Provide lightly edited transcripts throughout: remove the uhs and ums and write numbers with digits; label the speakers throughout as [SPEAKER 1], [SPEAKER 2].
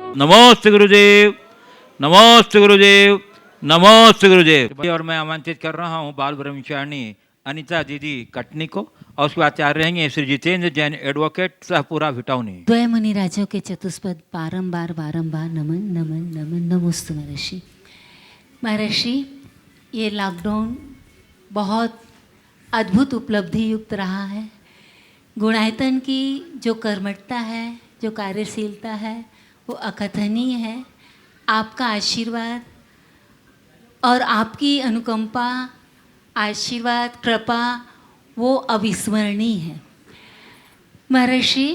[SPEAKER 1] नमोस्तु गुरुदेव, नमोस्तु गुरुदेव, नमोस्तु गुरुदेव। और मैं आमंत्रित कर रहा हूँ बाल ब्रह्मचारिणी अनिता दीदी कटनी को, और उसके बाद तैयार रहेंगे श्री जितेंद्र जैन एडवोकेट सहपुरा भिटौनी।
[SPEAKER 2] द्वय मुनिराजों के चतुष्पद बारंबार बारंबार नमन नमन नमन नमोस्तु महर्षि। महर्षि, ये लॉकडाउन बहुत अद्भुत उपलब्धि युक्त रहा है। गुणायतन की जो कर्मठता है, जो कार्यशीलता है, वो अकथनीय है। आपका आशीर्वाद और आपकी अनुकंपा, आशीर्वाद, कृपा वो अविस्मरणीय है। महर्षि,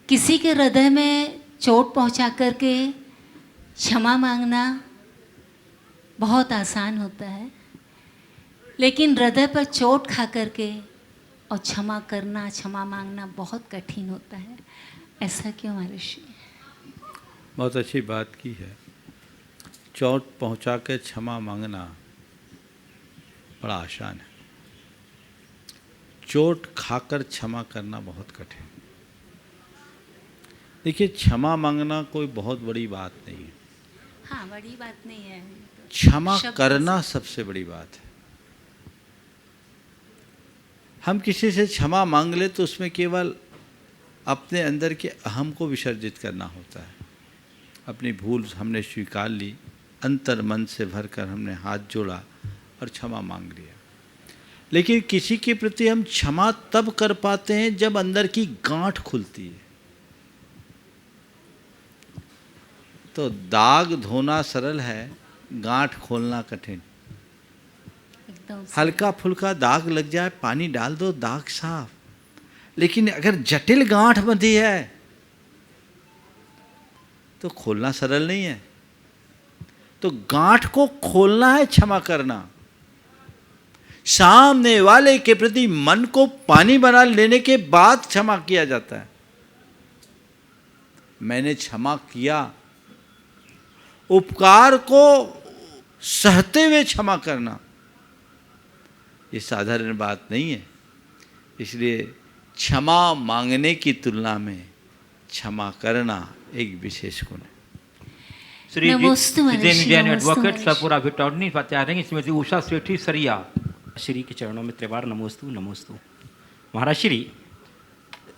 [SPEAKER 2] किसी के हृदय में चोट पहुंचा करके क्षमा मांगना बहुत आसान होता है, लेकिन हृदय पर चोट खा करके और क्षमा करना, क्षमा मांगना बहुत कठिन होता है। ऐसा क्यों महर्षि?
[SPEAKER 3] बहुत अच्छी बात की है। चोट पहुंचा के क्षमा मांगना बड़ा आसान है, चोट खाकर क्षमा करना बहुत कठिन। देखिए, क्षमा मांगना कोई बहुत बड़ी बात नहीं है।
[SPEAKER 2] हाँ, बड़ी बात नहीं है।
[SPEAKER 3] क्षमा करना सबसे बड़ी बात है। हम किसी से क्षमा मांग ले तो उसमें केवल अपने अंदर के अहम को विसर्जित करना होता है। अपनी भूल हमने स्वीकार ली, अंतर मन से भरकर हमने हाथ जोड़ा और क्षमा मांग लिया। लेकिन किसी के प्रति हम क्षमा तब कर पाते हैं जब अंदर की गांठ खुलती है। तो दाग धोना सरल है, गांठ खोलना कठिन। हल्का फुल्का दाग लग जाए, पानी डाल दो, दाग साफ। लेकिन अगर जटिल गांठ बंधी है तो खोलना सरल नहीं है। तो गांठ को खोलना है क्षमा करना। सामने वाले के प्रति मन को पानी बना लेने के बाद क्षमा किया जाता है। मैंने क्षमा किया, उपकार को सहते हुए क्षमा करना ये साधारण बात नहीं है। इसलिए क्षमा मांगने की तुलना में क्षमा करना एक विशेष गुण है।
[SPEAKER 1] श्री जितेंद्र जैन एडवोकेट सहपुरा भिटौनी तैयार रहेंगे श्रीमती उषा सेठी सरिया।
[SPEAKER 4] श्री के चरणों में त्रिवार नमोस्तु नमोस्तु। महाराज श्री,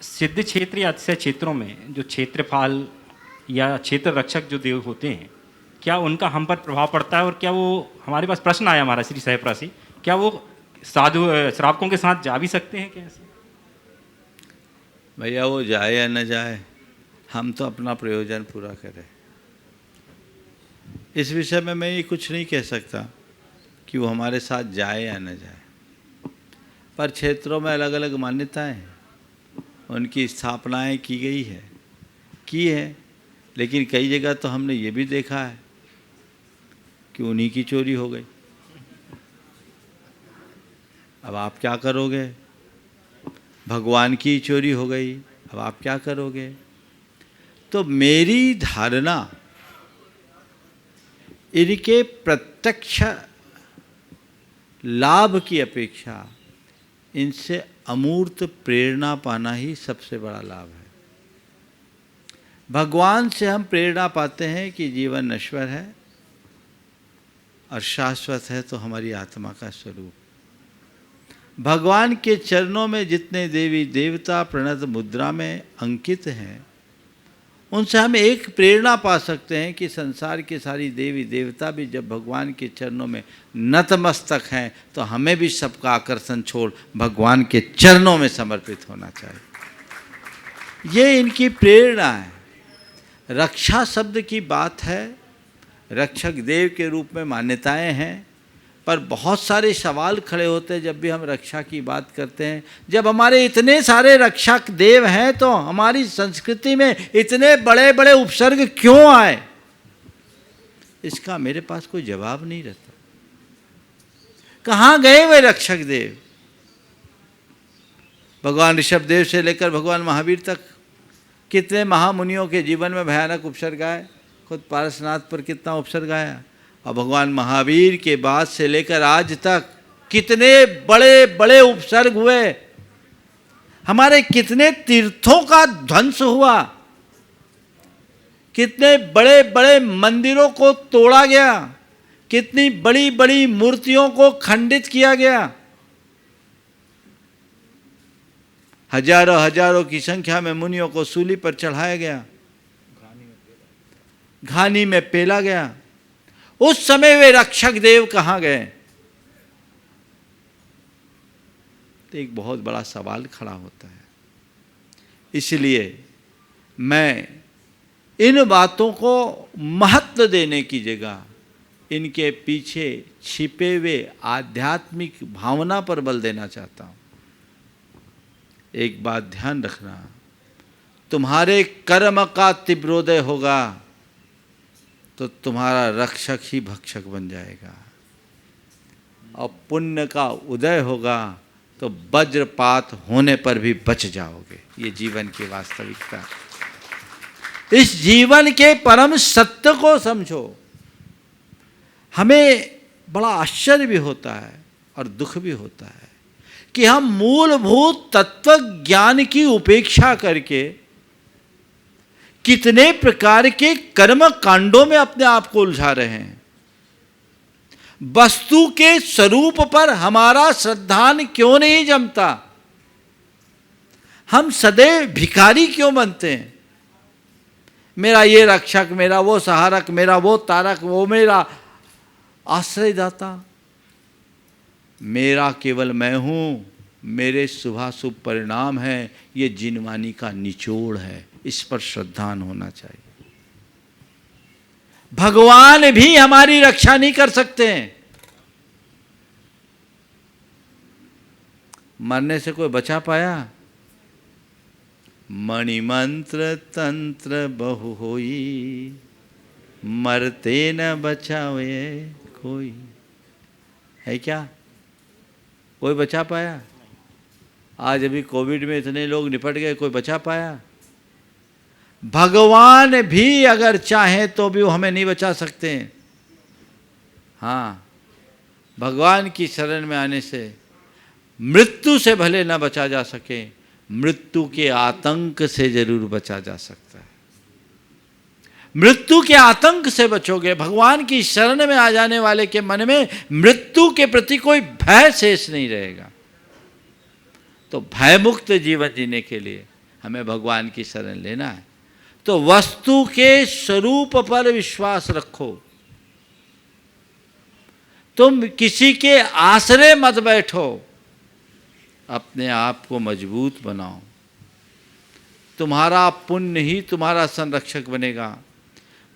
[SPEAKER 4] सिद्ध क्षेत्र या अतिशय क्षेत्रों में जो क्षेत्रपाल या क्षेत्र रक्षक जो देव होते हैं, क्या उनका हम पर प्रभाव पड़ता है? और क्या वो, हमारे पास प्रश्न आया महाराज श्री सहपुरा से, क्या वो साधु श्रावकों के साथ जा भी सकते हैं कैसे?
[SPEAKER 3] भैया, वो जाए या न जाए, हम तो अपना प्रयोजन पूरा करें। इस विषय में मैं ये कुछ नहीं कह सकता कि वो हमारे साथ जाए या न जाए। पर क्षेत्रों में अलग अलग मान्यताएं हैं, उनकी स्थापनाएं की है। लेकिन कई जगह तो हमने ये भी देखा है कि उन्हीं की चोरी हो गई। अब आप क्या करोगे? भगवान की चोरी हो गई, अब आप क्या करोगे? तो मेरी धारणा, इनके प्रत्यक्ष लाभ की अपेक्षा इनसे अमूर्त प्रेरणा पाना ही सबसे बड़ा लाभ है। भगवान से हम प्रेरणा पाते हैं कि जीवन नश्वर है और शाश्वत है तो हमारी आत्मा का स्वरूप। भगवान के चरणों में जितने देवी देवता प्रणत मुद्रा में अंकित हैं, उनसे हम एक प्रेरणा पा सकते हैं कि संसार के सारी देवी देवता भी जब भगवान के चरणों में नतमस्तक हैं तो हमें भी सबका आकर्षण छोड़ भगवान के चरणों में समर्पित होना चाहिए। ये इनकी प्रेरणा है। रक्षा शब्द की बात है, रक्षक देव के रूप में मान्यताएं हैं, पर बहुत सारे सवाल खड़े होते हैं जब भी हम रक्षा की बात करते हैं। जब हमारे इतने सारे रक्षक देव हैं तो हमारी संस्कृति में इतने बड़े बड़े उपसर्ग क्यों आए? इसका मेरे पास कोई जवाब नहीं रहता। कहाँ गए वे रक्षक देव? भगवान ऋषभ देव से लेकर भगवान महावीर तक कितने महामुनियों के जीवन में भयानक उपसर्ग आए। खुद पारसनाथ पर कितना उपसर्ग आया, और भगवान महावीर के बाद से लेकर आज तक कितने बड़े बड़े उपसर्ग हुए। हमारे कितने तीर्थों का ध्वंस हुआ। कितने बड़े बड़े मंदिरों को तोड़ा गया, कितनी बड़ी बड़ी मूर्तियों को खंडित किया गया, हजारों हजारों की संख्या में मुनियों को सूली पर चढ़ाया गया, घानी में पेला गया। उस समय वे रक्षक देव कहाँ गए? तो एक बहुत बड़ा सवाल खड़ा होता है। इसलिए मैं इन बातों को महत्व देने की जगह इनके पीछे छिपे हुए आध्यात्मिक भावना पर बल देना चाहता हूं। एक बात ध्यान रखना, तुम्हारे कर्म का तीव्रोदय होगा तो तुम्हारा रक्षक ही भक्षक बन जाएगा, और पुण्य का उदय होगा तो वज्रपात होने पर भी बच जाओगे। ये जीवन की वास्तविकता। इस जीवन के परम सत्य को समझो। हमें बड़ा आश्चर्य भी होता है और दुख भी होता है कि हम मूलभूत तत्व ज्ञान की उपेक्षा करके कितने प्रकार के कर्म कांडों में अपने आप को उलझा रहे हैं। वस्तु के स्वरूप पर हमारा श्रद्धान क्यों नहीं जमता? हम सदैव भिखारी क्यों बनते हैं? मेरा ये रक्षक, मेरा वो सहारक, मेरा वो तारक, वो मेरा आश्रयदाता। मेरा केवल मैं हूं, मेरे शुभाशुभ परिणाम है, ये जिनवानी का निचोड़ है। इस पर श्रद्धान होना चाहिए। भगवान भी हमारी रक्षा नहीं कर सकते हैं। मरने से कोई बचा पाया? मणिमंत्र तंत्र बहु होई, मरते न बचावे कोई। है क्या कोई बचा पाया? आज अभी कोविड में इतने लोग निपट गए, कोई बचा पाया? भगवान भी अगर चाहे तो भी वो हमें नहीं बचा सकते हैं। हाँ, भगवान की शरण में आने से मृत्यु से भले न बचा जा सके, मृत्यु के आतंक से जरूर बचा जा सकता है। मृत्यु के आतंक से बचोगे। भगवान की शरण में आ जाने वाले के मन में मृत्यु के प्रति कोई भय शेष नहीं रहेगा। तो भयमुक्त जीवन जीने के लिए हमें भगवान की शरण लेना है। तो वस्तु के स्वरूप पर विश्वास रखो। तुम किसी के आश्रय मत बैठो, अपने आप को मजबूत बनाओ। तुम्हारा पुण्य ही तुम्हारा संरक्षक बनेगा।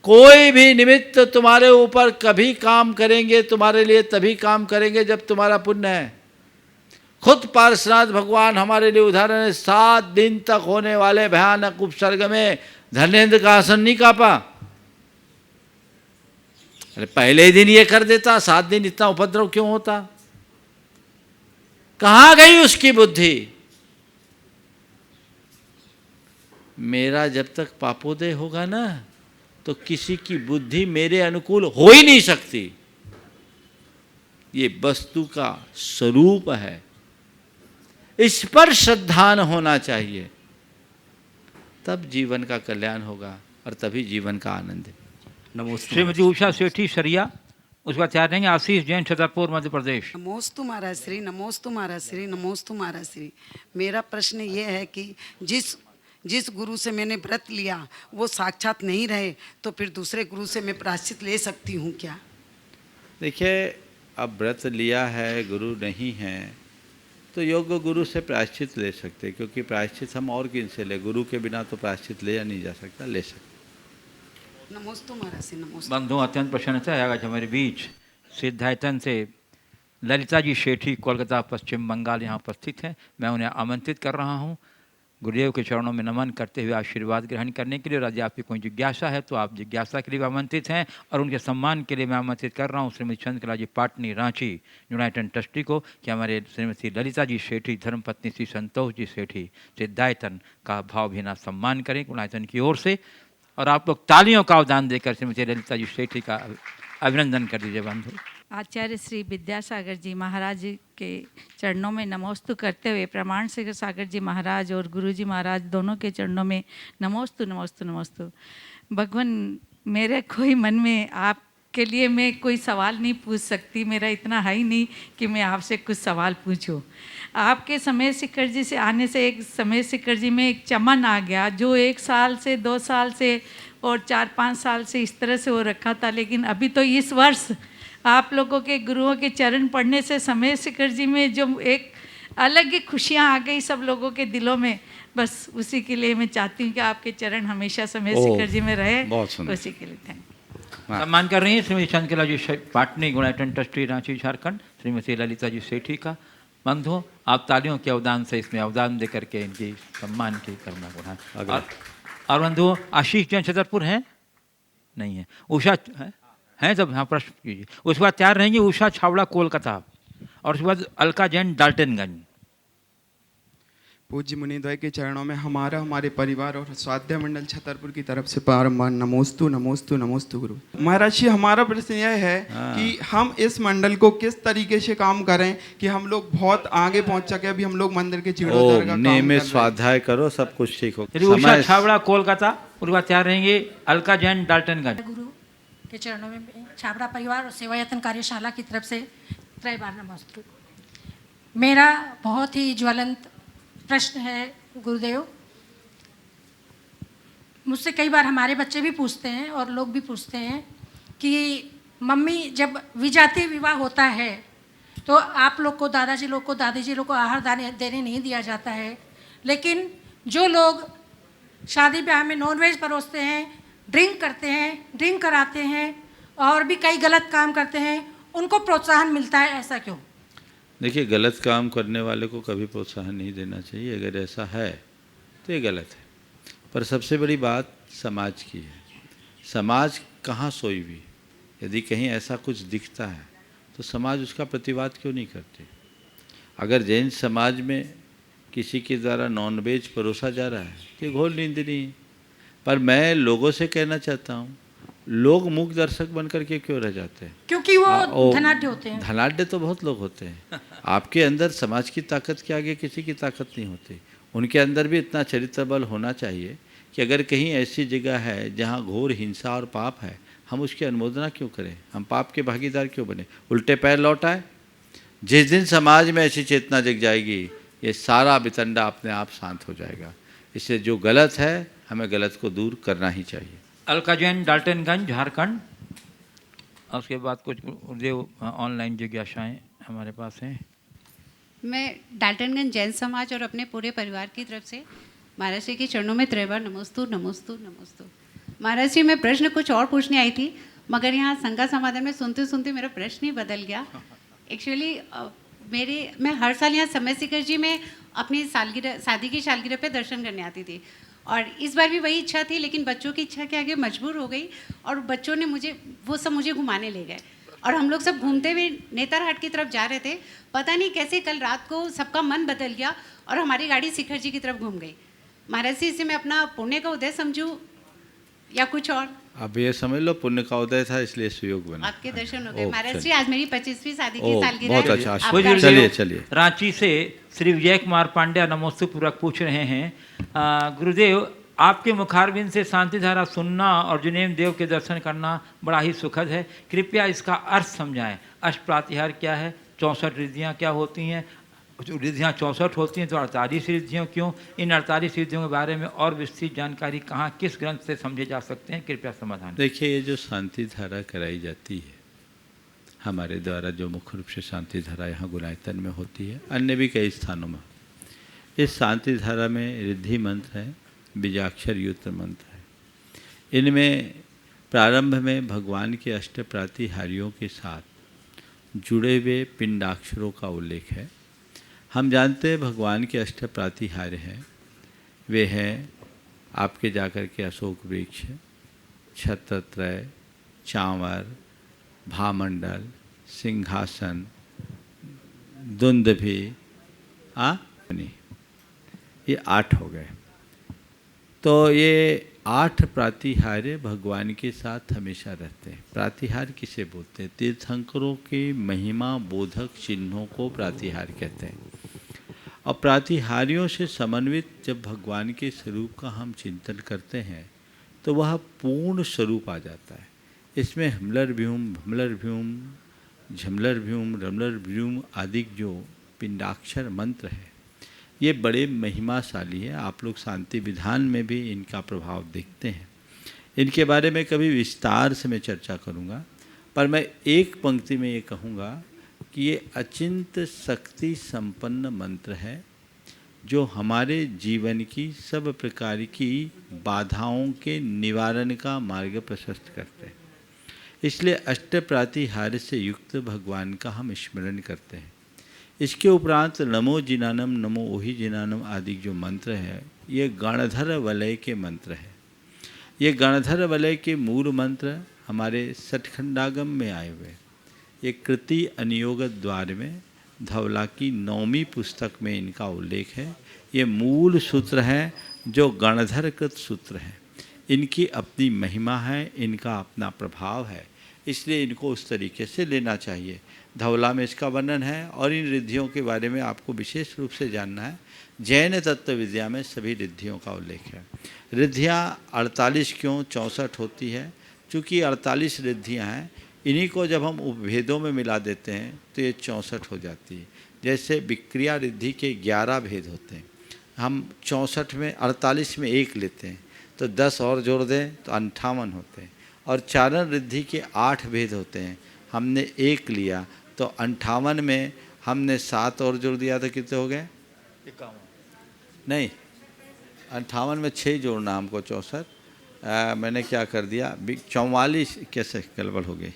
[SPEAKER 3] कोई भी निमित्त तुम्हारे ऊपर कभी काम करेंगे, तुम्हारे लिए तभी काम करेंगे जब तुम्हारा पुण्य है। खुद पार्श्वनाथ भगवान हमारे लिए उदाहरण है। 7 दिन तक होने वाले भयानक उपसर्ग में धर्मेंद्र का आसन नहीं कांपा। अरे पहले दिन ये कर देता, 7 दिन इतना उपद्रव क्यों होता? कहां गई उसकी बुद्धि? मेरा जब तक पापोदय होगा ना, तो किसी की बुद्धि मेरे अनुकूल हो ही नहीं सकती। ये वस्तु का स्वरूप है, इस पर श्रद्धान होना चाहिए। तब जीवन का कल्याण होगा और तभी जीवन का आनंद है।
[SPEAKER 4] नमोस्तु
[SPEAKER 1] श्रीमती उषा सेठी सरिया, उसके बाद तैयार रहेंगे आशीष जैन, छतरपुर, मध्य प्रदेश।
[SPEAKER 5] नमोस्तु महाराज श्री, नमोस्तु महाराज श्री, नमोस्तु महाराज श्री। मेरा प्रश्न ये है कि जिस गुरु से मैंने व्रत लिया वो साक्षात नहीं रहे, तो फिर दूसरे गुरु से मैं प्रायश्चित ले सकती हूँ क्या?
[SPEAKER 3] देखिए, अब व्रत लिया है, गुरु नहीं है, तो योग्य गुरु से प्रायश्चित ले सकते, क्योंकि प्रायश्चित हम और किन से ले? गुरु के बिना तो प्रायश्चित लिया नहीं जा सकता। ले सकते।
[SPEAKER 5] नमोस्तु महाराज श्री, नमोस्तु।
[SPEAKER 1] बंधु, अत्यंत प्रसन्नता है आज हमारे बीच सिद्धायतन से ललिता जी सेठी, कोलकाता, पश्चिम बंगाल, यहाँ उपस्थित हैं। मैं उन्हें आमंत्रित कर रहा हूँ गुरुदेव के चरणों में नमन करते हुए आशीर्वाद ग्रहण करने के लिए। और यदि आपकी कोई जिज्ञासा है तो आप जिज्ञासा के लिए भी आमंत्रित हैं, और उनके सम्मान के लिए मैं आमंत्रित कर रहा हूँ श्रीमती चंद्रकला जी पाटनी, रांची, यूनाइटेड ट्रस्टी को, कि हमारे श्रीमती ललिता जी सेठी, धर्मपत्नी श्री संतोष जी सेठी सिद्धायतन का भावभीना सम्मान करें यूनाइटेड की ओर से। और आप लोग तालियों का अवदान देकर श्रीमती ललिता जी सेठी का अभिनंदन कर दीजिए। बंधु,
[SPEAKER 6] आचार्य श्री विद्यासागर जी महाराज जी के चरणों में नमोस्तु करते हुए प्रमाण सागर जी महाराज और गुरु जी महाराज दोनों के चरणों में नमोस्तु नमोस्तु नमोस्तु। भगवान मेरे कोई मन में आपके लिए मैं कोई सवाल नहीं पूछ सकती, मेरा इतना है ही नहीं कि मैं आपसे कुछ सवाल पूछूं। आपके समय शिखर जी से आने से एक समय शिखर जी में एक चमन आ गया जो 1 साल से 2 साल से और 4-5 साल से इस तरह से हो रखा था, लेकिन अभी तो इस वर्ष आप लोगों के गुरुओं के चरण पढ़ने से समय शिखर जी में जो एक अलग ही खुशियाँ आ गई सब लोगों के दिलों में। बस उसी के लिए मैं चाहती हूँ कि आपके चरण हमेशा समय शिखर जी में रहे,
[SPEAKER 3] बहुत सुंदर।
[SPEAKER 6] उसी के लिए थैंक यू।
[SPEAKER 1] सम्मान कर रही हैं श्रीमती चंद्रकला जी पाटनी, गुणायतन ट्रस्टी रांची झारखंड, श्रीमती ललिता जी सेठी का। बंधु, आप तालियों के अवदान से इसमें अवदान दे करके इनकी सम्मान की करुणा बढ़ाएं। और बंधु आशीष जैन छतरपुर हैं? नहीं है। उषा हैं जब, हाँ प्रश्न कीजिए। उसके बाद तैयार रहेंगी उषा छावड़ा कोलकाता, और उसके बाद अलका जैन डाल्टनगंज।
[SPEAKER 7] पूज्य मुनिद्वय के चरणों में हमारा, हमारे परिवार और स्वाध्याय मंडल छतरपुर की तरफ से बारंबार नमोस्तु नमोस्तु नमोस्तु गुरु। महाराज जी, हमारा प्रश्न यह है कि हम इस मंडल को किस तरीके से काम करें कि हम लोग बहुत आगे पहुंच सके। अभी हम लोग मंदिर के जीर्णोद्धार का काम कर
[SPEAKER 3] नियमित
[SPEAKER 7] रहे हैं।
[SPEAKER 3] स्वाध्याय करो, सब कुछ ठीक हो।
[SPEAKER 1] चलिए उषा छावड़ा कोलकाता, उसके बाद तैयार रहेंगे अलका जैन डाल्टनगंज।
[SPEAKER 8] गुरु के चरणों में छाबड़ा परिवार और सेवा यत्न कार्यशाला की तरफ से त्रय बार नमस्ते। मेरा बहुत ही ज्वलंत प्रश्न है गुरुदेव, मुझसे कई बार हमारे बच्चे भी पूछते हैं और लोग भी पूछते हैं कि मम्मी जब विजातीय विवाह होता है तो आप लोग को, दादाजी लोग को, दादी जी लोग को आहार देने नहीं दिया जाता है, लेकिन जो लोग शादी ब्याह में नॉनवेज परोसते हैं, ड्रिंक करते हैं, ड्रिंक कराते हैं और भी कई गलत काम करते हैं, उनको प्रोत्साहन मिलता है, ऐसा क्यों?
[SPEAKER 3] देखिए, गलत काम करने वाले को कभी प्रोत्साहन नहीं देना चाहिए। अगर ऐसा है तो ये गलत है। पर सबसे बड़ी बात समाज की है। समाज कहाँ सोई हुई? यदि कहीं ऐसा कुछ दिखता है तो समाज उसका प्रतिवाद क्यों नहीं करते? अगर जैन समाज में किसी के द्वारा नॉनवेज परोसा जा रहा है तो ये घोर निंदनीय है। पर मैं लोगों से कहना चाहता हूँ, लोग मूक दर्शक बन करके क्यों रह जाते हैं?
[SPEAKER 8] क्योंकि वो धनाढ्य होते हैं।
[SPEAKER 3] धनाढ्य तो बहुत लोग होते हैं। आपके अंदर समाज की ताकत के आगे किसी की ताकत नहीं होती। उनके अंदर भी इतना चरित्र बल होना चाहिए कि अगर कहीं ऐसी जगह है जहाँ घोर हिंसा और पाप है, हम उसकी अनुमोदना क्यों करें? हम पाप के भागीदार क्यों बने? उल्टे पैर लौट आए। जिस दिन समाज में ऐसी चेतना जग जाएगी, ये सारा बितंडा अपने आप शांत हो जाएगा। इससे जो गलत है, हमें गलत को दूर करना ही चाहिए।
[SPEAKER 1] अलका जैन डाल्टनगंज झारखंड, और उसके बाद कुछ जो ऑनलाइन जिज्ञासाएँ हमारे पास हैं।
[SPEAKER 9] मैं डाल्टनगंज जैन समाज और अपने पूरे परिवार की तरफ से महाराज जी के चरणों में त्रय बार नमोस्तु नमोस्तु नमोस्तु। महाराज जी, मैं प्रश्न कुछ और पूछने आई थी, मगर यहाँ संगा समाधान में सुनते सुनते मेरा प्रश्न ही बदल गया। एक्चुअली मैं हर साल यहाँ समय शिखर जी में अपनी शादी की सालगिरह पे दर्शन करने आती थी, और इस बार भी वही इच्छा थी, लेकिन बच्चों की इच्छा के आगे मजबूर हो गई और बच्चों ने मुझे घुमाने ले गए और हम लोग सब घूमते हुए नेतरहाट की तरफ जा रहे थे। पता नहीं कैसे कल रात को सबका मन बदल गया और हमारी गाड़ी शिखर जी की तरफ घूम गई। महाराज जी, इसे मैं अपना पुण्य का उदय समझूं या कुछ और?
[SPEAKER 3] अब ये समझ लो, पुण्य का उदय था इसलिए सुयोग बना।
[SPEAKER 9] आपके दर्शन हो गए महाराज जी। आज मेरी 25वीं शादी की सालगिरह
[SPEAKER 3] बहुत
[SPEAKER 9] है।
[SPEAKER 3] अच्छा।
[SPEAKER 9] आपका-
[SPEAKER 3] चलिए
[SPEAKER 1] रांची से श्री विजय कुमार पांड्या नमोस्तु पूर्वक पूछ रहे हैं, गुरुदेव आपके मुखारबिंद से शांति धारा सुनना और जुनेम देव के दर्शन करना बड़ा ही सुखद है। कृपया इसका अर्थ समझाएं। अष्टप्रातिहार क्या है? 64 रिद्धियाँ क्या होती हैं? जो रिद्धियाँ 64 होती हैं तो 48 रिद्धियाँ क्यों? इन 48 रिद्धियों के बारे में और विस्तृत जानकारी कहाँ, किस ग्रंथ से समझे जा सकते हैं? कृपया समाधान।
[SPEAKER 3] देखिए, ये जो शांति धारा कराई जाती है हमारे द्वारा, जो मुख्य रूप से शांति धारा यहाँ गुणायतन में होती है, अन्य भी कई स्थानों में, इस शांति धारा में रिद्धि मंत्र है, बीजाक्षर युक्त मंत्र है। इनमें प्रारंभ में भगवान के अष्ट प्रातिहार्यों के साथ जुड़े हुए पिंडाक्षरों का उल्लेख है। हम जानते हैं भगवान के अष्ट प्रातिहार्य हैं, वे हैं आपके जाकर के अशोक वृक्ष, छत्रत्रय, चांवर, भामंडल, सिंहासन, दुंदभी, ये 8 हो गए। तो ये 8 प्रातिहार्य भगवान के साथ हमेशा रहते हैं। प्रातिहार किसे बोलते हैं? तीर्थंकरों के महिमा बोधक चिन्हों को प्रातिहार कहते हैं। और प्रातिहार्यों से समन्वित जब भगवान के स्वरूप का हम चिंतन करते हैं तो वह पूर्ण स्वरूप आ जाता है। इसमें हमलर भ्यूम झमलर भ्यूम रमलर भ्यूम आदि जो पिंडाक्षर मंत्र है ये बड़े महिमाशाली है। आप लोग शांति विधान में भी इनका प्रभाव देखते हैं। इनके बारे में कभी विस्तार से मैं चर्चा करूंगा, पर मैं एक पंक्ति में ये कहूँगा कि ये अचिंत शक्ति संपन्न मंत्र है जो हमारे जीवन की सब प्रकार की बाधाओं के निवारण का मार्ग प्रशस्त करते हैं। इसलिए अष्टप्रातिहार्य से युक्त भगवान का हम स्मरण करते हैं। इसके उपरांत नमो जिनानम नमो ओहि जिनानम आदि जो मंत्र है ये गणधर वलय के मंत्र है। ये गणधर वलय के मूल मंत्र हमारे सठखंडागम में आए हुए। ये कृति अनियोग द्वार में धवला की 9वीं पुस्तक में इनका उल्लेख है। ये मूल सूत्र है जो गणधर कृत सूत्र है। इनकी अपनी महिमा है, इनका अपना प्रभाव है, इसलिए इनको उस तरीके से लेना चाहिए। धवला में इसका वर्णन है और इन रिद्धियों के बारे में आपको विशेष रूप से जानना है। जैन तत्व विद्या में सभी रिद्धियों का उल्लेख है। रिद्धियाँ 48 क्यों 64 होती है? चूँकि 48 रिद्धियाँ हैं, इन्हीं को जब हम उपभेदों में मिला देते हैं तो ये 64 हो जाती है। जैसे विक्रिया रिद्धि के 11 भेद होते हैं, हम 64 में 48 में 1 लेते हैं तो 10 और जोड़ दें तो 58 होते हैं। और चारण रिद्धि के 8 भेद होते हैं, हमने 1 लिया तो 58 में हमने 7 और जोड़ दिया तो कितने हो गए? 51 नहीं, 58 में 6 जोड़ना हमको 64। मैंने क्या कर दिया 44, कैसे गड़बड़ हो गई।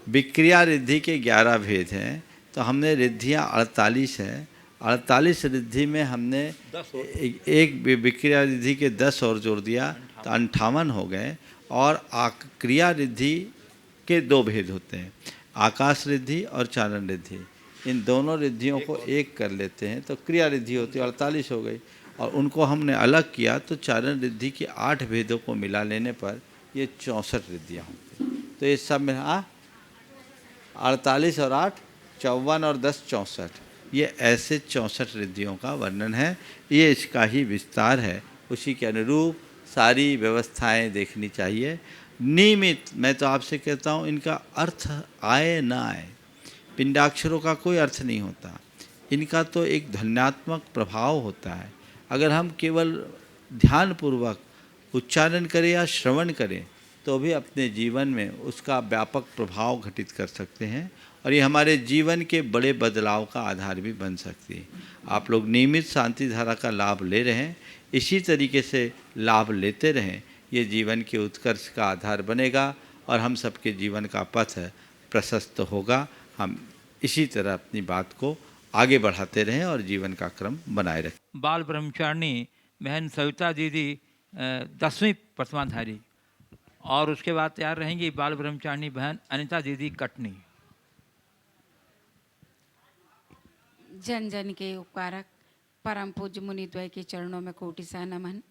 [SPEAKER 3] विक्रिया रिद्धि के 11 भेद हैं तो हमने रिद्धियाँ 48 है। 48 रिद्धि में हमने एक विक्रिया रिद्धि के 10 और जोड़ दिया तो 58 हो गए। और क्रिया रिद्धि के 2 भेद होते हैं, आकाश रिद्धि और चारण रिद्धि। इन दोनों रिद्धियों को एक कर लेते हैं तो क्रिया रिद्धि होती है, 48 हो गई। और उनको हमने अलग किया तो चारण रिद्धि के 8 भेदों को मिला लेने पर ये 64 रिद्धियाँ होती। तो ये सब में 48 और 8 54 और 10 64, ये ऐसे 64 रिद्धियों का वर्णन है। ये इसका ही विस्तार है। उसी के अनुरूप सारी व्यवस्थाएं देखनी चाहिए। नियमित मैं तो आपसे कहता हूँ इनका अर्थ आए ना आए, पिंडाक्षरों का कोई अर्थ नहीं होता। इनका तो एक ध्वन्यात्मक प्रभाव होता है। अगर हम केवल ध्यानपूर्वक उच्चारण करें या श्रवण करें तो भी अपने जीवन में उसका व्यापक प्रभाव घटित कर सकते हैं और ये हमारे जीवन के बड़े बदलाव का आधार भी बन सकती है। आप लोग नियमित शांति धारा का लाभ ले रहे हैं, इसी तरीके से लाभ लेते रहें। ये जीवन के उत्कर्ष का आधार बनेगा और हम सबके जीवन का पथ प्रशस्त होगा। हम इसी तरह अपनी बात को आगे बढ़ाते रहें और जीवन का क्रम बनाए रखें।
[SPEAKER 1] बाल ब्रह्मचारिणी बहन सविता दीदी 10वीं प्रथमाधारी, और उसके बाद तैयार रहेंगी बाल ब्रह्मचारिणी बहन अनिता दीदी कटनी।
[SPEAKER 10] जन जन के उपकारक परम पूज्य मुनिद्वय के चरणों में कोटि सा नमन।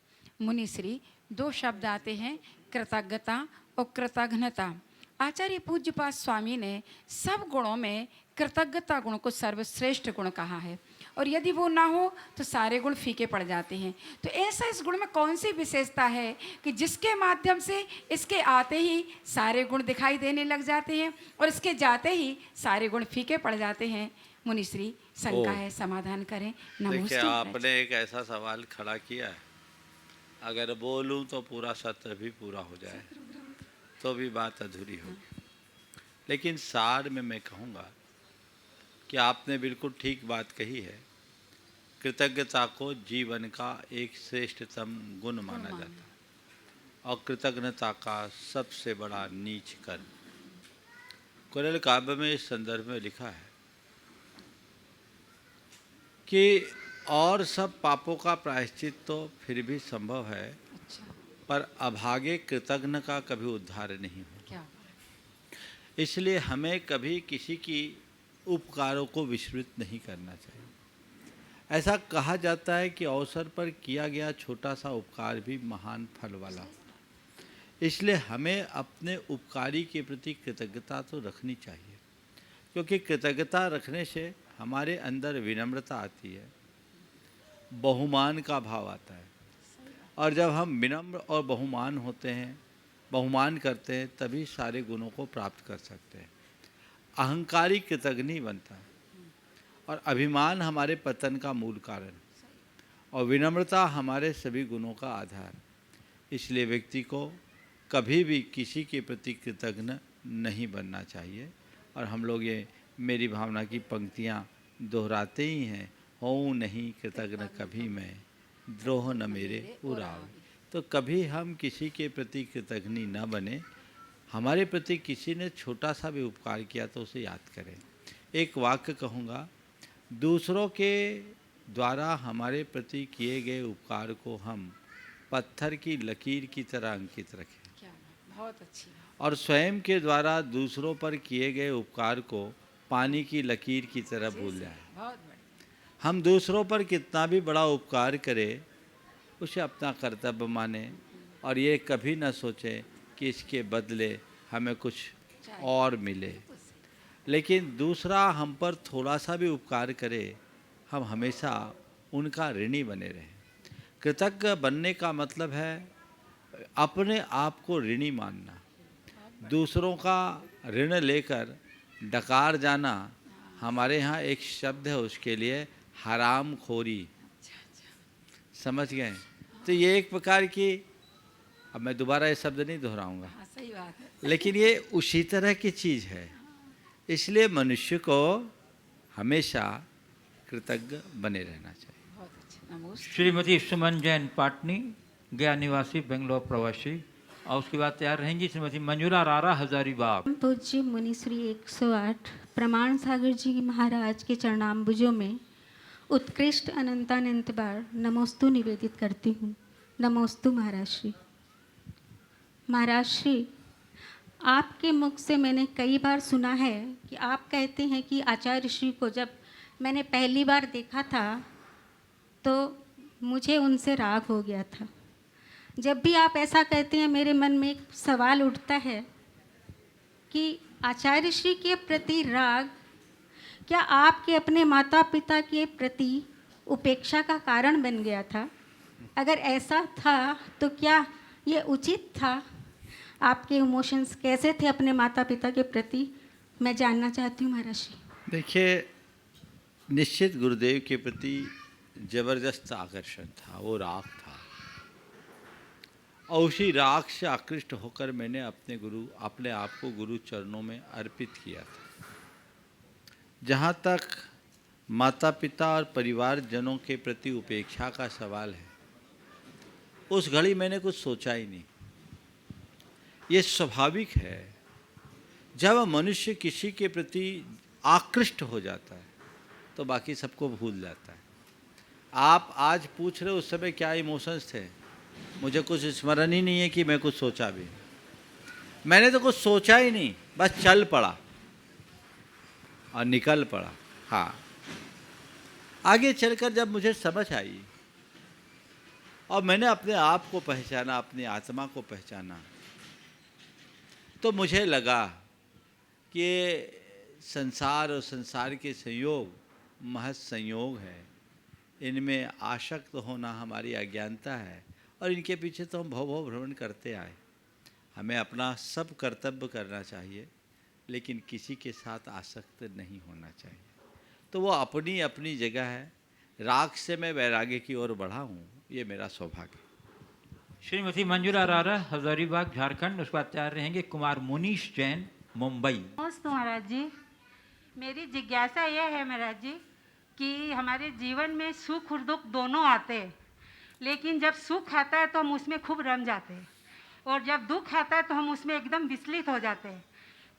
[SPEAKER 10] मुनि श्री 2 शब्द आते हैं, कृतज्ञता और कृतघ्नता। आचार्य पूज्यपाद स्वामी ने सब गुणों में कृतज्ञता गुण को सर्वश्रेष्ठ गुण कहा है, और यदि वो ना हो तो सारे गुण फीके पड़ जाते हैं। तो ऐसा इस गुण में कौन सी विशेषता है कि जिसके माध्यम से इसके आते ही सारे गुण दिखाई देने लग जाते हैं और इसके जाते ही सारे गुण फीके पड़ जाते हैं? मुनिश्री शंका है, समाधान करें।
[SPEAKER 3] देखिए, आपने एक ऐसा सवाल खड़ा किया है, अगर बोलूं तो पूरा सत्र भी पूरा हो जाए तो भी बात अधूरी होगी। लेकिन सार में मैं कहूँगा कि आपने बिल्कुल ठीक बात कही है। कृतज्ञता को जीवन का एक श्रेष्ठतम गुण माना जाता है और कृतज्ञता का सबसे बड़ा नीच कर्म। कुरल काव्य में इस संदर्भ में लिखा है कि और सब पापों का प्रायश्चित तो फिर भी संभव है, पर अभागे कृतज्ञ का कभी उद्धार नहीं हो। इसलिए हमें कभी किसी की उपकारों को विस्मृत नहीं करना चाहिए। ऐसा कहा जाता है कि अवसर पर किया गया छोटा सा उपकार भी महान फल वाला होता है। इसलिए हमें अपने उपकारी के प्रति कृतज्ञता तो रखनी चाहिए, क्योंकि कृतज्ञता रखने से हमारे अंदर विनम्रता आती है, बहुमान का भाव आता है। और जब हम विनम्र और बहुमान होते हैं, बहुमान करते हैं, तभी सारे गुणों को प्राप्त कर सकते हैं। अहंकारी कृतज्ञ नहीं बनता और अभिमान हमारे पतन का मूल कारण और विनम्रता हमारे सभी गुणों का आधार। इसलिए व्यक्ति को कभी भी किसी के प्रति कृतज्ञ नहीं बनना चाहिए। और हम लोग ये मेरी भावना की पंक्तियाँ दोहराते ही हैं, होऊं नहीं कृतज्ञ कभी मैं, द्रोह न मेरे उराव। तो कभी हम किसी के प्रति कृतज्ञ न बने। हमारे प्रति किसी ने छोटा सा भी उपकार किया तो उसे याद करें। एक वाक्य कहूँगा, दूसरों के द्वारा हमारे प्रति किए गए उपकार को हम पत्थर की लकीर की तरह अंकित रखें,
[SPEAKER 10] क्या बहुत अच्छी बात।
[SPEAKER 3] और स्वयं के द्वारा दूसरों पर किए गए उपकार को पानी की लकीर की तरह भूल जाएं।
[SPEAKER 10] बहुत बढ़िया।
[SPEAKER 3] हम दूसरों पर कितना भी बड़ा उपकार करें, उसे अपना कर्तव्य माने और ये कभी न सोचें कि इसके बदले हमें कुछ और मिले। लेकिन दूसरा हम पर थोड़ा सा भी उपकार करे, हम हमेशा उनका ऋणी बने रहें। कृतज्ञ बनने का मतलब है अपने आप को ऋणी मानना। दूसरों का ऋण लेकर डकार जाना, हमारे यहाँ एक शब्द है उसके लिए, हराम खोरी। समझ गए? तो ये एक प्रकार की, अब मैं दोबारा ये शब्द नहीं दोहराऊंगा,
[SPEAKER 10] हाँ, सही बात है।
[SPEAKER 3] लेकिन ये उसी तरह की चीज़ है। इसलिए मनुष्य को हमेशा कृतज्ञ बने रहना चाहिए।
[SPEAKER 10] बहुत अच्छा। नमस्ते।
[SPEAKER 1] श्रीमती सुमन जैन पाटनी, गया निवासी, बेंगलोर प्रवासी। और उसके बाद तैयार रहेंगी श्रीमती मंजूला रारा हजारीबाग।
[SPEAKER 11] पूज्य मुनिश्री 108 प्रमाण सागर जी महाराज के चरणाम्बुजों में उत्कृष्ट अनंतानंत बार नमोस्तु निवेदित करती हूँ। नमोस्तु महाराज श्री। महाराज श्री, आपके मुख से मैंने कई बार सुना है कि आप कहते हैं कि आचार्य श्री को जब मैंने पहली बार देखा था तो मुझे उनसे राग हो गया था। जब भी आप ऐसा कहते हैं मेरे मन में एक सवाल उठता है कि आचार्य श्री के प्रति राग क्या आपके अपने माता पिता के प्रति उपेक्षा का कारण बन गया था? अगर ऐसा था तो क्या ये उचित था? आपके इमोशंस कैसे थे अपने माता पिता के प्रति, मैं जानना चाहती हूँ महाराज श्री।
[SPEAKER 3] देखिए, निश्चित गुरुदेव के प्रति जबरदस्त आकर्षण था, वो राग था, और उसी राग से आकृष्ट होकर मैंने अपने आप को गुरु चरणों में अर्पित किया था। जहाँ तक माता पिता और परिवारजनों के प्रति उपेक्षा का सवाल है, उस घड़ी मैंने कुछ सोचा ही नहीं। ये स्वाभाविक है, जब मनुष्य किसी के प्रति आकृष्ट हो जाता है तो बाकी सबको भूल जाता है। आप आज पूछ रहे हो उस समय क्या इमोशंस थे, मुझे कुछ स्मरण ही नहीं है कि मैं कुछ सोचा भी। मैंने तो कुछ सोचा ही नहीं, बस चल पड़ा और निकल पड़ा। हाँ, आगे चलकर जब मुझे समझ आई और मैंने अपने आप को पहचाना, अपनी आत्मा को पहचाना, तो मुझे लगा कि ये संसार और संसार के संयोग महज संयोग है। इनमें आसक्त होना हमारी अज्ञानता है और इनके पीछे तो हम भव भ्रमण करते आए। हमें अपना सब कर्तव्य करना चाहिए, लेकिन किसी के साथ आसक्त नहीं होना चाहिए। तो वो अपनी अपनी जगह है। राग से मैं वैराग्य की ओर बढ़ा हूँ, ये मेरा सौभाग्य।
[SPEAKER 1] श्रीमती मंजूला रारा हजारीबाग झारखंड। उसके बाद तैयार रहेंगे कुमार मुनीश जैन मुंबई।
[SPEAKER 12] नमस्ते महाराज जी। मेरी जिज्ञासा यह है महाराज जी कि हमारे जीवन में सुख और दुख दोनों आते हैं, लेकिन जब सुख आता है तो हम उसमें खूब रम जाते हैं और जब दुख आता है तो हम उसमें एकदम विचलित हो जाते हैं।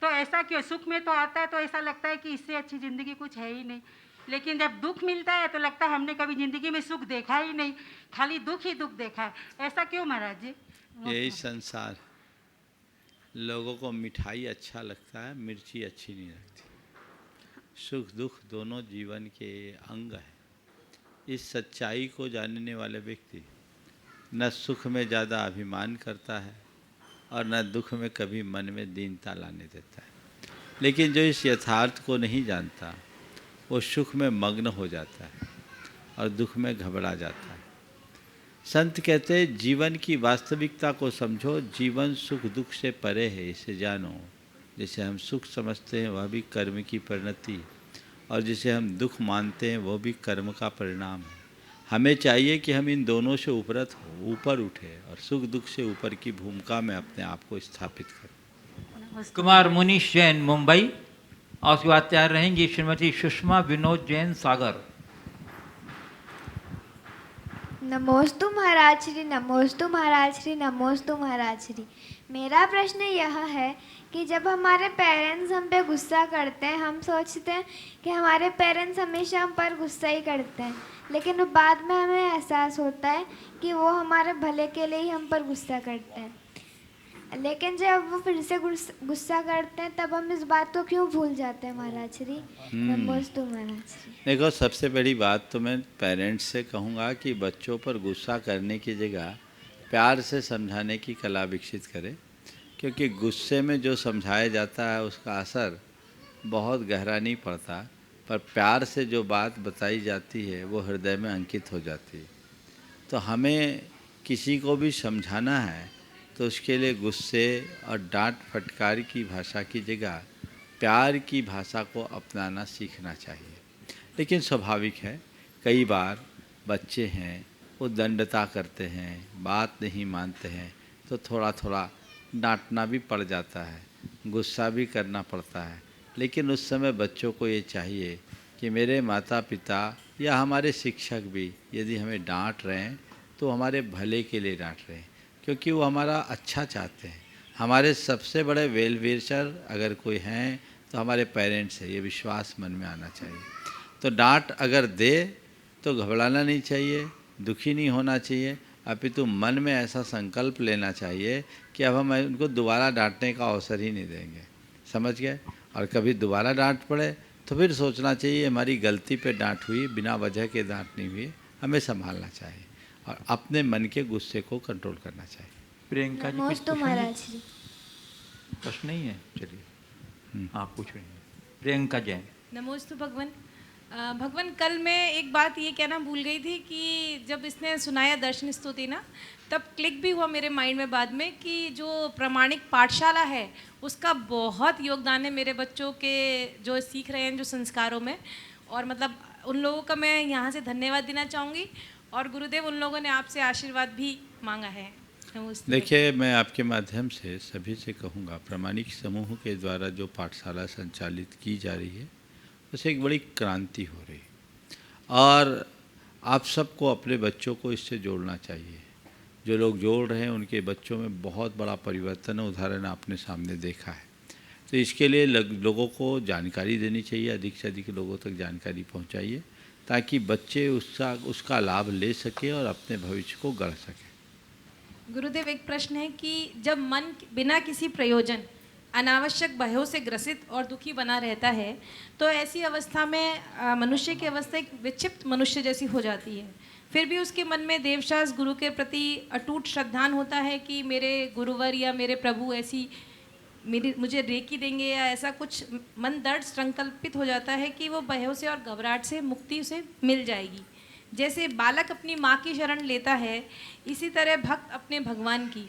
[SPEAKER 12] तो ऐसा क्यों? सुख में तो आता है तो ऐसा लगता है कि इससे अच्छी ज़िंदगी कुछ है ही नहीं, लेकिन जब दुख मिलता है तो लगता है हमने कभी ज़िंदगी में सुख देखा ही नहीं, खाली दुख ही दुख देखा है। ऐसा क्यों महाराज जी?
[SPEAKER 3] यही संसार, लोगों को मिठाई अच्छा लगता है, मिर्ची अच्छी नहीं लगती। सुख दुख दोनों जीवन के अंग हैं। इस सच्चाई को जानने वाले व्यक्ति न सुख में ज़्यादा अभिमान करता है और न दुख में कभी मन में दीनता लाने देता है। लेकिन जो इस यथार्थ को नहीं जानता, वो सुख में मग्न हो जाता है और दुख में घबरा जाता है। संत कहते हैं जीवन की वास्तविकता को समझो, जीवन सुख दुख से परे है, इसे जानो। जिसे हम सुख समझते हैं वह भी कर्म की परिणति, और जिसे हम दुख मानते हैं वह भी कर्म का परिणाम है। हमें चाहिए कि हम इन दोनों से ऊपर उठे और सुख दुख से ऊपर की भूमिका में अपने आप को स्थापित करें।
[SPEAKER 1] कुमार मुनीश जैन मुंबई, और उसके बाद तैयार रहेंगी श्रीमती सुषमा विनोद जैन सागर।
[SPEAKER 13] नमोस्तु महाराज श्री, नमोस्तु महाराज श्री, नमोस्तु महाराज श्री। मेरा प्रश्न यह है कि जब हमारे पेरेंट्स हम पे गुस्सा करते हैं, हम सोचते हैं कि हमारे पेरेंट्स हमेशा हम पर गुस्सा ही करते हैं, लेकिन बाद में हमें एहसास होता है कि वो हमारे भले के लिए ही हम पर गुस्सा करते हैं। लेकिन जब वो फिर से गुस्सा करते हैं तब हम इस बात को क्यों भूल जाते हैं महाराज श्री? नमोस्तु महाराज श्री।
[SPEAKER 3] देखो, सबसे बड़ी बात तो मैं पेरेंट्स से कहूँगा कि बच्चों पर गुस्सा करने की जगह प्यार से समझाने की कला विकसित करें, क्योंकि गुस्से में जो समझाया जाता है उसका असर बहुत गहरा नहीं पड़ता, पर प्यार से जो बात बताई जाती है वो हृदय में अंकित हो जाती है। तो हमें किसी को भी समझाना है तो उसके लिए गुस्से और डांट फटकार की भाषा की जगह प्यार की भाषा को अपनाना सीखना चाहिए। लेकिन स्वाभाविक है, कई बार बच्चे हैं वो दंडता करते हैं, बात नहीं मानते हैं, तो थोड़ा थोड़ा डांटना भी पड़ जाता है, गुस्सा भी करना पड़ता है। लेकिन उस समय बच्चों को ये चाहिए कि मेरे माता पिता या हमारे शिक्षक भी यदि हमें डांट रहे हैं तो हमारे भले के लिए डांट रहे हैं, क्योंकि वो हमारा अच्छा चाहते हैं। हमारे सबसे बड़े वेल विशर अगर कोई हैं तो हमारे पेरेंट्स हैं, ये विश्वास मन में आना चाहिए। तो डांट अगर दे तो घबराना नहीं चाहिए, दुखी नहीं होना चाहिए, अपितु मन में ऐसा संकल्प लेना चाहिए कि अब हम उनको दोबारा डांटने का अवसर ही नहीं देंगे। समझ गए? और कभी दोबारा डांट पड़े तो फिर सोचना चाहिए हमारी गलती पे डांट हुई, बिना वजह के डांट नहीं हुई, हमें संभालना चाहिए और अपने मन के गुस्से को कंट्रोल करना चाहिए।
[SPEAKER 1] प्रियंका जी,
[SPEAKER 13] नमोस्तु महाराज श्री।
[SPEAKER 1] प्रश्न नहीं है, चलिए आप पूछ रहे हैं। प्रियंका जैन।
[SPEAKER 14] नमोस्तु भगवान। भगवान, कल मैं एक बात ये कहना भूल गई थी कि जब इसने सुनाया दर्शन स्तुति ना, तब क्लिक भी हुआ मेरे माइंड में बाद में कि जो प्रामाणिक पाठशाला है उसका बहुत योगदान है मेरे बच्चों के जो सीख रहे हैं जो संस्कारों में, और मतलब उन लोगों का मैं यहाँ से धन्यवाद देना चाहूँगी, और गुरुदेव उन लोगों ने आपसे आशीर्वाद भी मांगा है।
[SPEAKER 3] देखिए, मैं आपके माध्यम से सभी से कहूँगा, प्रामाणिक समूह के द्वारा जो पाठशाला संचालित की जा रही है उससे एक बड़ी क्रांति हो रही है और आप सबको अपने बच्चों को इससे जोड़ना चाहिए। जो लोग जोड़ रहे हैं उनके बच्चों में बहुत बड़ा परिवर्तन है, उदाहरण आपने सामने देखा है। तो इसके लिए लोगों को जानकारी देनी चाहिए, अधिक से अधिक लोगों तक जानकारी पहुंचाइए ताकि बच्चे उसका लाभ ले सके और अपने भविष्य को गढ़ सके।
[SPEAKER 14] गुरुदेव, एक प्रश्न है कि जब मन बिना किसी प्रयोजन अनावश्यक भयों से ग्रसित और दुखी बना रहता है तो ऐसी अवस्था में मनुष्य की अवस्था एक विक्षिप्त मनुष्य जैसी हो जाती है। फिर भी उसके मन में देवशास्त्र गुरु के प्रति अटूट श्रद्धान होता है कि मेरे गुरुवर या मेरे प्रभु ऐसी मुझे रेकी देंगे या ऐसा कुछ मन दृढ़ संकल्पित हो जाता है कि वो भयों से और घबराहट से मुक्ति उसे मिल जाएगी। जैसे बालक अपनी माँ की शरण लेता है, इसी तरह भक्त अपने भगवान की।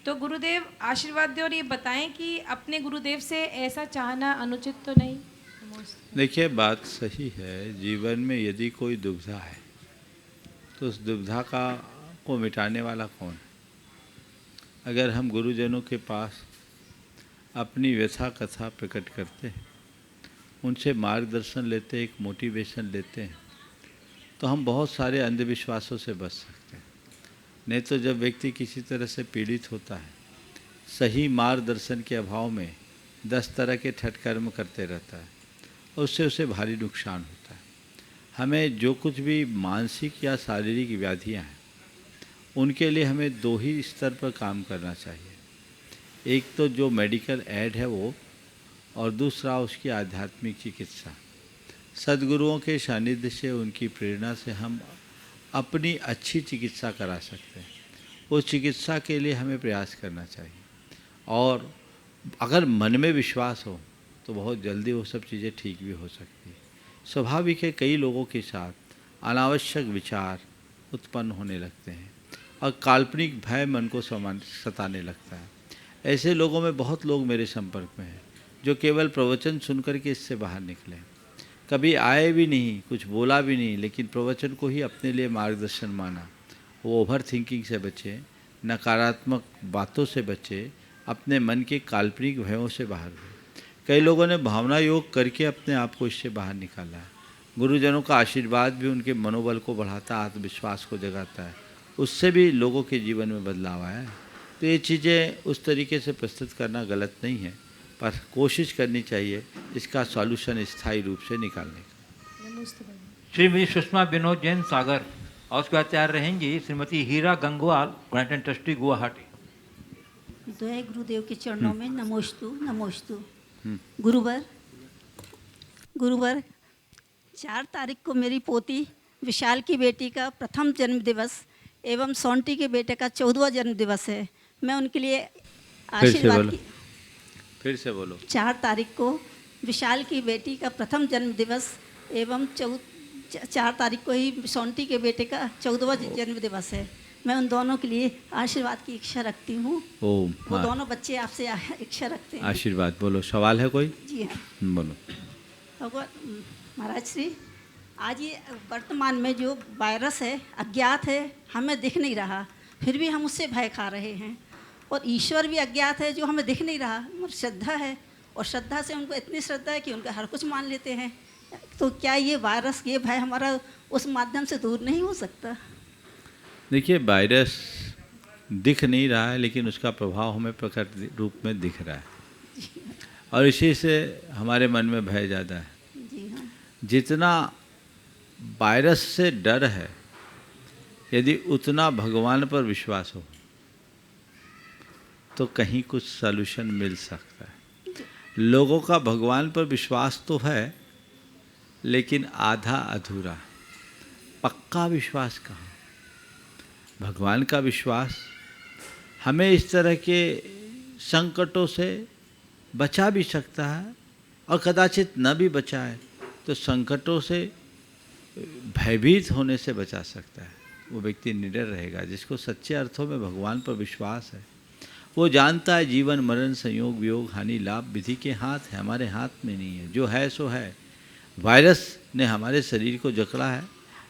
[SPEAKER 14] तो गुरुदेव आशीर्वाद दें और ये बताएं कि अपने गुरुदेव से ऐसा चाहना अनुचित तो नहीं?
[SPEAKER 3] देखिए, बात सही है। जीवन में यदि कोई दुविधा है तो उस दुविधा को मिटाने वाला कौन है? अगर हम गुरुजनों के पास अपनी व्यथा कथा प्रकट करते हैं, उनसे मार्गदर्शन लेते हैं, एक मोटिवेशन लेते हैं, तो हम बहुत सारे अंधविश्वासों से बच सकते हैं। नहीं तो जब व्यक्ति किसी तरह से पीड़ित होता है, सही मार्गदर्शन के अभाव में 10 तरह के ठटकर्म करते रहता है और उससे उसे भारी नुकसान होता है। हमें जो कुछ भी मानसिक या शारीरिक व्याधियां हैं उनके लिए हमें 2 ही स्तर पर काम करना चाहिए। एक तो जो मेडिकल एड है वो, और दूसरा उसकी आध्यात्मिक चिकित्सा। सद्गुरुओं के सानिध्य से, उनकी प्रेरणा से हम अपनी अच्छी चिकित्सा करा सकते हैं। उस चिकित्सा के लिए हमें प्रयास करना चाहिए और अगर मन में विश्वास हो तो बहुत जल्दी वो सब चीज़ें ठीक भी हो सकती है। स्वाभाविक है, कई लोगों के साथ अनावश्यक विचार उत्पन्न होने लगते हैं और काल्पनिक भय मन को सताने लगता है। ऐसे लोगों में बहुत लोग मेरे संपर्क में हैं जो केवल प्रवचन सुनकर के इससे बाहर निकले, कभी आए भी नहीं, कुछ बोला भी नहीं, लेकिन प्रवचन को ही अपने लिए मार्गदर्शन माना। वो ओवर थिंकिंग से बचे, नकारात्मक बातों से बचे, अपने मन के काल्पनिक भयों से बाहर हुए। कई लोगों ने भावना योग करके अपने आप को इससे बाहर निकाला है। गुरुजनों का आशीर्वाद भी उनके मनोबल को बढ़ाता, आत्मविश्वास को जगाता है, उससे भी लोगों के जीवन में बदलाव आया है। तो ये चीज़ें उस तरीके से प्रस्तुत करना गलत नहीं है, पर कोशिश करनी चाहिए इसका सॉल्यूशन स्थायी रूप से निकालने का।
[SPEAKER 1] श्रीमती सुषमा विनोद जैन सागर और उसके बाद तैयार रहेंगी Shrimati Heera Gangwal, grant and trustee Guwahati.
[SPEAKER 15] दया गुरुदेव के चरणों में नमोस्तु नमोस्तु। गुरुवर 4 तारीख को मेरी पोती विशाल की बेटी का प्रथम जन्म दिवस एवं सोंटी के बेटे का 14वां जन्म दिवस है। मैं उनके लिए आशीर्वाद की
[SPEAKER 3] फिर से बोलो।
[SPEAKER 15] 4 तारीख को विशाल की बेटी का प्रथम जन्म दिवस एवं 4 तारीख को ही सोंटी के बेटे का 14वां जन्म दिवस है। मैं उन दोनों के लिए आशीर्वाद की इच्छा रखती हूँ। वो दोनों बच्चे आपसे इच्छा रखते हैं।
[SPEAKER 3] आशीर्वाद बोलो। सवाल है कोई?
[SPEAKER 15] जी हाँ,
[SPEAKER 3] बोलो।
[SPEAKER 15] भगवान महाराज श्री, आज ये वर्तमान में जो वायरस है अज्ञात है, हमें दिख नहीं रहा, फिर भी हम उससे भय खा रहे हैं। और ईश्वर भी अज्ञात है जो हमें दिख नहीं रहा, मगर श्रद्धा है, और श्रद्धा से उनको इतनी श्रद्धा है कि उनका हर कुछ मान लेते हैं। तो क्या ये वायरस, ये भय हमारा उस माध्यम से दूर नहीं हो सकता?
[SPEAKER 3] देखिए, वायरस दिख नहीं रहा है, लेकिन उसका प्रभाव हमें प्रकट रूप में दिख रहा है, और इसी से हमारे मन में भय ज़्यादा है। जितना वायरस से डर है, यदि उतना भगवान पर विश्वास हो तो कहीं कुछ सॉल्यूशन मिल सकता है। लोगों का भगवान पर विश्वास तो है, लेकिन आधा अधूरा, पक्का विश्वास कहाँ। भगवान का विश्वास हमें इस तरह के संकटों से बचा भी सकता है, और कदाचित न भी बचाए तो संकटों से भयभीत होने से बचा सकता है। वो व्यक्ति निडर रहेगा जिसको सच्चे अर्थों में भगवान पर विश्वास है। वो जानता है जीवन मरण, संयोग वियोग, हानि लाभ विधि के हाथ है, हमारे हाथ में नहीं है। जो है सो है। वायरस ने हमारे शरीर को जकड़ा है,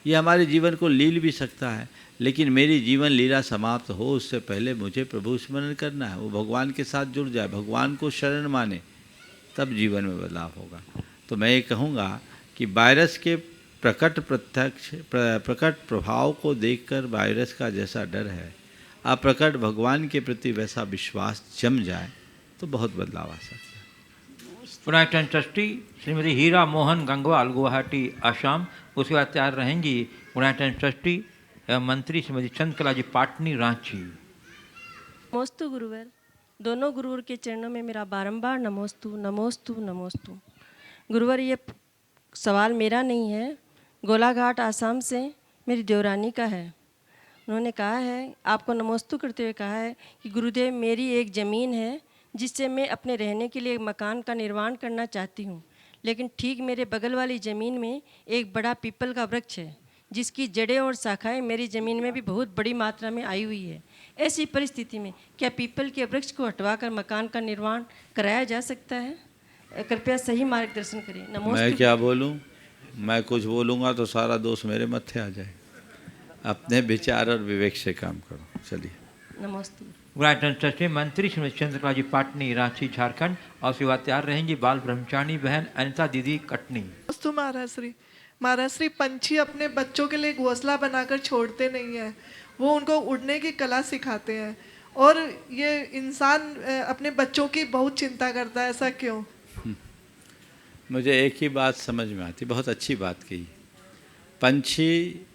[SPEAKER 3] ये हमारे जीवन को लील भी सकता है, लेकिन मेरी जीवन लीला समाप्त हो उससे पहले मुझे प्रभु स्मरण करना है। वो भगवान के साथ जुड़ जाए, भगवान को शरण माने, तब जीवन में बदलाव होगा। तो मैं ये कहूँगा कि वायरस के प्रकट प्रभाव को देखकर वायरस का जैसा डर है, अप्रकट भगवान के प्रति वैसा विश्वास जम जाए तो बहुत बदलाव आ सकता है।
[SPEAKER 1] ग्रांट एंड ट्रस्टी श्रीमती हीरा मोहन गंगवाल, गुवाहाटी आसाम। उसके बाद तैयार रहेंगी ग्रांट एंड ट्रस्टी एवं मंत्री श्रीमती चंद्रकला जी, पाटनी, रांची।
[SPEAKER 16] नमोस्तु गुरुवर। दोनों गुरुवर के चरणों में मेरा बारंबार नमोस्तु नमोस्तु नमोस्तु। गुरुवर, ये सवाल मेरा नहीं है, गोलाघाट आसाम से मेरी देवरानी का है। उन्होंने कहा है, आपको नमोस्तु करते हुए कहा है कि गुरुदेव, मेरी एक ज़मीन है जिससे मैं अपने रहने के लिए एक मकान का निर्माण करना चाहती हूँ, लेकिन ठीक मेरे बगल वाली ज़मीन में एक बड़ा पीपल का वृक्ष है जिसकी जड़ें और शाखाएं मेरी ज़मीन में भी बहुत बड़ी मात्रा में आई हुई है। ऐसी परिस्थिति में क्या पीपल के वृक्ष को हटवाकर मकान का निर्माण कराया जा सकता है? कृपया सही मार्गदर्शन करें। नमोस्तु।
[SPEAKER 3] मैं क्या बोलूं? मैं कुछ बोलूँगा तो सारा दोष मेरे मत्थे आ जाए। अपने विचार और विवेक से काम करो। चलिए।
[SPEAKER 16] नमस्ते।
[SPEAKER 1] ग्रांट एंड ट्रस्टी मंत्री श्रीमती चंद्रकला जी, पाटनी, रांची, झारखंड। और सेवा तैयार रहेंगी बाल ब्रह्मचारिणी बहन अनिता दीदी, कटनी।
[SPEAKER 17] नमस्ते महाराज श्री। महाराज श्री, पंछी अपने बच्चों के लिए घोंसला बनाकर छोड़ते नहीं हैं, वो उनको उड़ने की कला सिखाते हैं, और ये इंसान अपने बच्चों की बहुत चिंता करता है, ऐसा क्यों?
[SPEAKER 3] मुझे एक ही बात समझ में आती, बहुत अच्छी बात कही। पंछी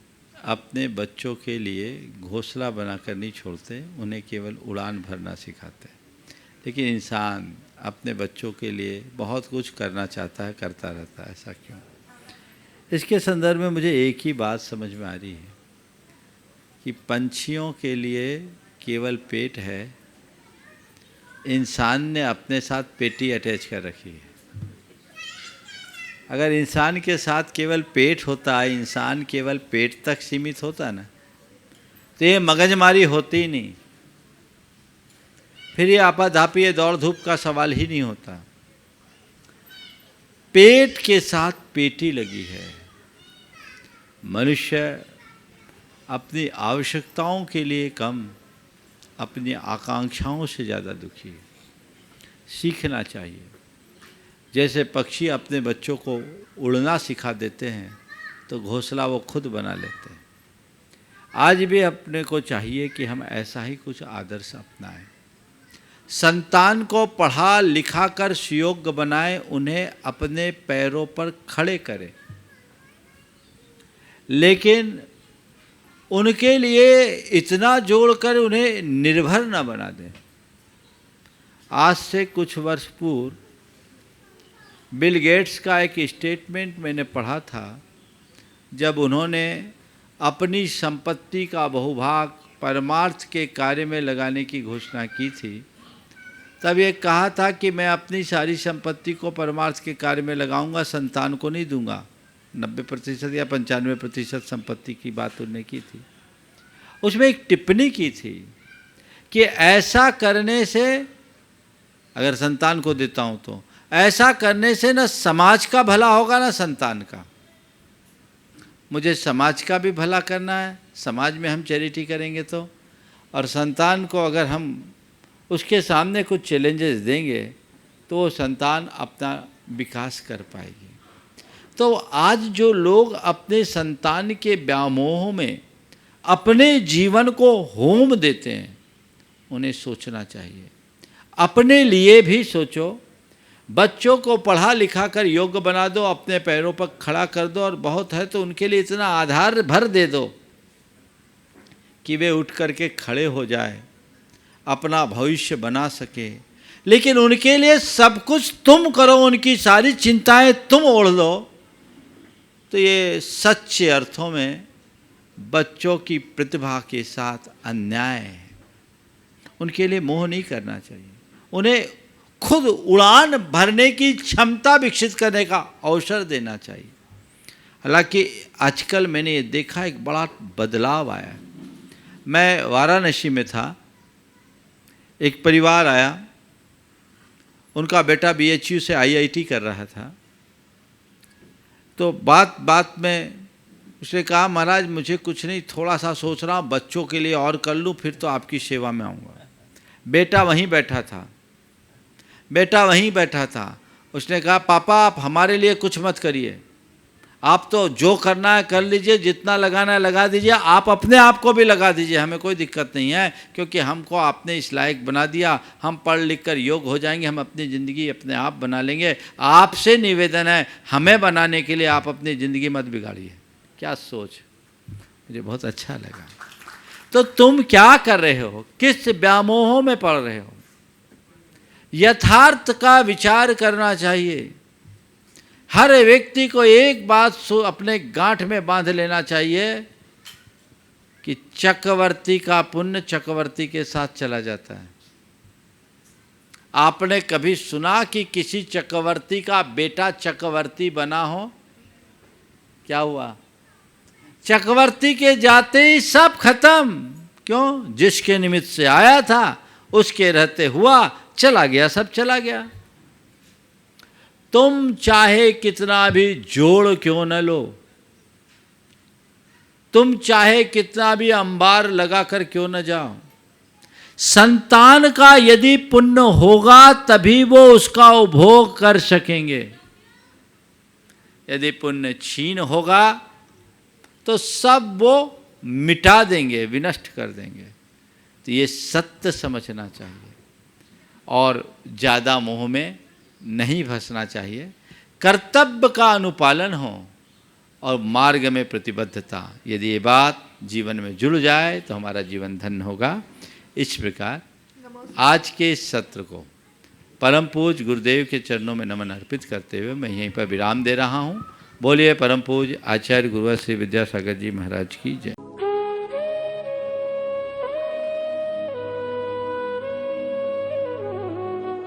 [SPEAKER 3] अपने बच्चों के लिए घोंसला बनाकर नहीं छोड़ते, उन्हें केवल उड़ान भरना सिखाते हैं। लेकिन इंसान अपने बच्चों के लिए बहुत कुछ करना चाहता है, करता रहता है, ऐसा क्यों? इसके संदर्भ में मुझे एक ही बात समझ में आ रही है कि पंछियों के लिए केवल पेट है, इंसान ने अपने साथ पेटी अटैच कर रखी है। अगर इंसान के साथ केवल पेट होता है, इंसान केवल पेट तक सीमित होता ना, तो ये मगजमारी होती ही नहीं, फिर ये आपाधापी ये दौड़ धूप का सवाल ही नहीं होता। पेट के साथ पेटी लगी है। मनुष्य अपनी आवश्यकताओं के लिए कम, अपनी आकांक्षाओं से ज़्यादा दुखी है। सीखना चाहिए। जैसे पक्षी अपने बच्चों को उड़ना सिखा देते हैं तो घोंसला वो खुद बना लेते हैं। आज भी अपने को चाहिए कि हम ऐसा ही कुछ आदर्श अपनाएं। संतान को पढ़ा लिखा कर सुयोग्य बनाएं, उन्हें अपने पैरों पर खड़े करें, लेकिन उनके लिए इतना जोड़कर उन्हें निर्भर न बना दें। आज से कुछ वर्ष पूर्व बिल गेट्स का एक स्टेटमेंट मैंने पढ़ा था, जब उन्होंने अपनी संपत्ति का बहुभाग परमार्थ के कार्य में लगाने की घोषणा की थी। तब ये कहा था कि मैं अपनी सारी संपत्ति को परमार्थ के कार्य में लगाऊंगा, संतान को नहीं दूंगा। 90% या 95% संपत्ति की बात उन्होंने की थी। उसमें एक टिप्पणी की थी कि ऐसा करने से, अगर संतान को देता हूं तो ऐसा करने से न समाज का भला होगा न संतान का। मुझे समाज का भी भला करना है, समाज में हम चैरिटी करेंगे तो, और संतान को अगर हम उसके सामने कुछ चैलेंजेस देंगे तो वो संतान अपना विकास कर पाएगी। तो आज जो लोग अपने संतान के व्यामोह में अपने जीवन को होम देते हैं, उन्हें सोचना चाहिए। अपने लिए भी सोचो। बच्चों को पढ़ा लिखा कर योग्य बना दो, अपने पैरों पर खड़ा कर दो, और बहुत है तो उनके लिए इतना आधार भर दे दो कि वे उठ करके खड़े हो जाए, अपना भविष्य बना सके। लेकिन उनके लिए सब कुछ तुम करो, उनकी सारी चिंताएं तुम ओढ़ लो, तो ये सच्चे अर्थों में बच्चों की प्रतिभा के साथ अन्याय है। उनके लिए मोह नहीं करना चाहिए। उन्हें खुद उड़ान भरने की क्षमता विकसित करने का अवसर देना चाहिए। हालांकि आजकल मैंने ये देखा एक बड़ा बदलाव आया। मैं वाराणसी में था, एक परिवार आया, उनका बेटा BHU से IIT कर रहा था। तो बात बात में उसने कहा, महाराज मुझे कुछ नहीं, थोड़ा सा सोच रहा हूँ बच्चों के लिए और कर लूँ, फिर तो आपकी सेवा में आऊँगा। बेटा वहीं बैठा था। उसने कहा, पापा आप हमारे लिए कुछ मत करिए, आप तो जो करना है कर लीजिए, जितना लगाना है लगा दीजिए, आप अपने आप को भी लगा दीजिए, हमें कोई दिक्कत नहीं है, क्योंकि हमको आपने इस लायक बना दिया, हम पढ़ लिख कर योग्य हो जाएंगे, हम अपनी ज़िंदगी अपने आप बना लेंगे। आपसे निवेदन है, हमें बनाने के लिए आप अपनी ज़िंदगी मत बिगाड़िए। क्या सोच, मुझे बहुत अच्छा लगा। तो तुम क्या कर रहे हो, किस व्यामोहों में पड़ रहे हो? यथार्थ का विचार करना चाहिए। हर व्यक्ति को एक बात अपने गांठ में बांध लेना चाहिए कि चक्रवर्ती का पुण्य चक्रवर्ती के साथ चला जाता है। आपने कभी सुना कि किसी चक्रवर्ती का बेटा चक्रवर्ती बना हो? क्या हुआ? चक्रवर्ती के जाते ही सब खत्म। क्यों? जिसके निमित्त से आया था उसके रहते हुआ, चला गया, सब चला गया। तुम चाहे कितना भी जोड़ क्यों न लो, तुम चाहे कितना भी अंबार लगाकर क्यों न जाओ, संतान का यदि पुण्य होगा तभी वो उसका उपभोग कर सकेंगे। यदि पुण्य छीन होगा तो सब वो मिटा देंगे, विनष्ट कर देंगे। तो ये सत्य समझना चाहिए और ज़्यादा मोह में नहीं फंसना चाहिए। कर्तव्य का अनुपालन हो और मार्ग में प्रतिबद्धता, यदि ये बात जीवन में जुड़ जाए तो हमारा जीवन धन्य होगा। इस प्रकार आज के इस सत्र को परम पूज्य गुरुदेव के चरणों में नमन अर्पित करते हुए मैं यहीं पर विराम दे रहा हूँ। बोलिए परम पूज्य आचार्य गुरुवर श्री विद्यासागर जी महाराज की जय।